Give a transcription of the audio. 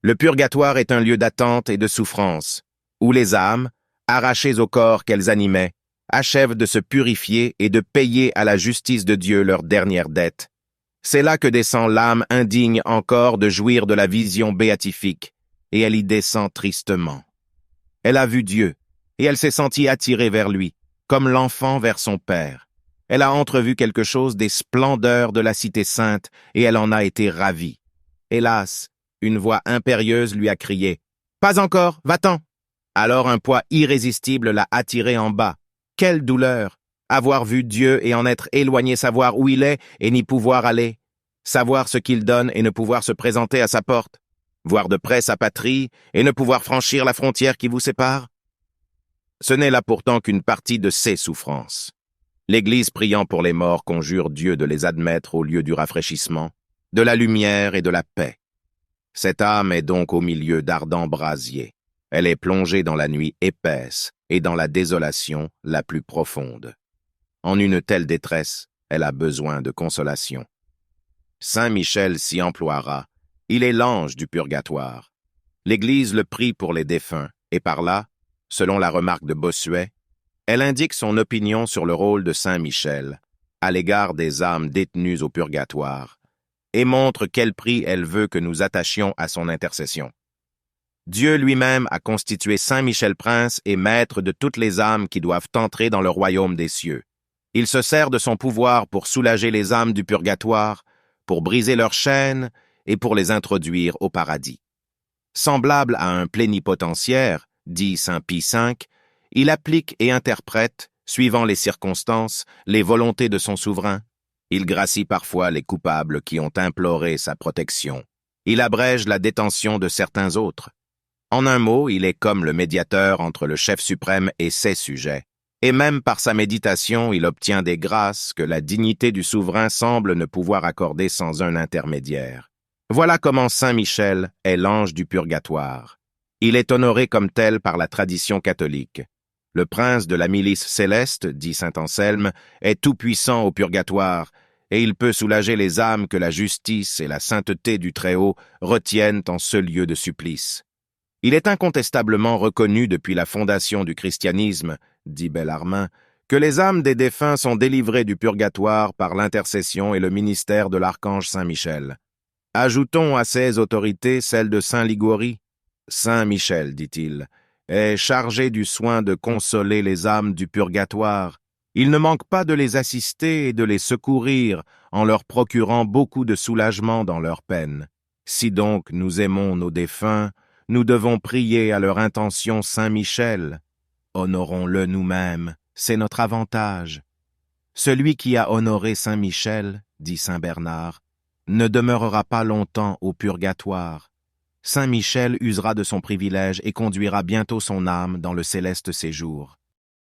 Le purgatoire est un lieu d'attente et de souffrance, où les âmes, arrachées au corps qu'elles animaient, achèvent de se purifier et de payer à la justice de Dieu leur dernière dette. C'est là que descend l'âme indigne encore de jouir de la vision béatifique, et elle y descend tristement. Elle a vu Dieu, et elle s'est sentie attirée vers lui, comme l'enfant vers son père. Elle a entrevu quelque chose des splendeurs de la cité sainte, et elle en a été ravie. Hélas, une voix impérieuse lui a crié « Pas encore, va-t'en !» Alors un poids irrésistible l'a attirée en bas. Quelle douleur! Avoir vu Dieu et en être éloigné, savoir où il est et n'y pouvoir aller. Savoir ce qu'il donne et ne pouvoir se présenter à sa porte. Voir de près sa patrie et ne pouvoir franchir la frontière qui vous sépare. Ce n'est là pourtant qu'une partie de ses souffrances. L'Église priant pour les morts conjure Dieu de les admettre au lieu du rafraîchissement, de la lumière et de la paix. Cette âme est donc au milieu d'ardents brasiers. Elle est plongée dans la nuit épaisse et dans la désolation la plus profonde. En une telle détresse, elle a besoin de consolation. Saint Michel s'y emploiera. Il est l'ange du purgatoire. L'Église le prie pour les défunts, et par là, selon la remarque de Bossuet, elle indique son opinion sur le rôle de Saint Michel à l'égard des âmes détenues au purgatoire, et montre quel prix elle veut que nous attachions à son intercession. Dieu lui-même a constitué Saint Michel prince et maître de toutes les âmes qui doivent entrer dans le royaume des cieux. Il se sert de son pouvoir pour soulager les âmes du purgatoire, pour briser leurs chaînes et pour les introduire au paradis. Semblable à un plénipotentiaire, dit Saint Pie V, il applique et interprète, suivant les circonstances, les volontés de son souverain. Il gracie parfois les coupables qui ont imploré sa protection. Il abrège la détention de certains autres. En un mot, il est comme le médiateur entre le chef suprême et ses sujets. Et même par sa méditation, il obtient des grâces que la dignité du souverain semble ne pouvoir accorder sans un intermédiaire. Voilà comment Saint Michel est l'ange du purgatoire. Il est honoré comme tel par la tradition catholique. Le prince de la milice céleste, dit saint Anselme, est tout-puissant au purgatoire, et il peut soulager les âmes que la justice et la sainteté du Très-Haut retiennent en ce lieu de supplice. Il est incontestablement reconnu depuis la fondation du christianisme, dit Bellarmin, que les âmes des défunts sont délivrées du purgatoire par l'intercession et le ministère de l'archange Saint Michel. Ajoutons à ces autorités celle de Saint Liguori. Saint Michel, dit-il, est chargé du soin de consoler les âmes du purgatoire. Il ne manque pas de les assister et de les secourir en leur procurant beaucoup de soulagement dans leurs peines. Si donc nous aimons nos défunts, nous devons prier à leur intention Saint Michel. Honorons-le nous-mêmes, c'est notre avantage. Celui qui a honoré Saint Michel, dit Saint Bernard, ne demeurera pas longtemps au purgatoire. Saint Michel usera de son privilège et conduira bientôt son âme dans le céleste séjour.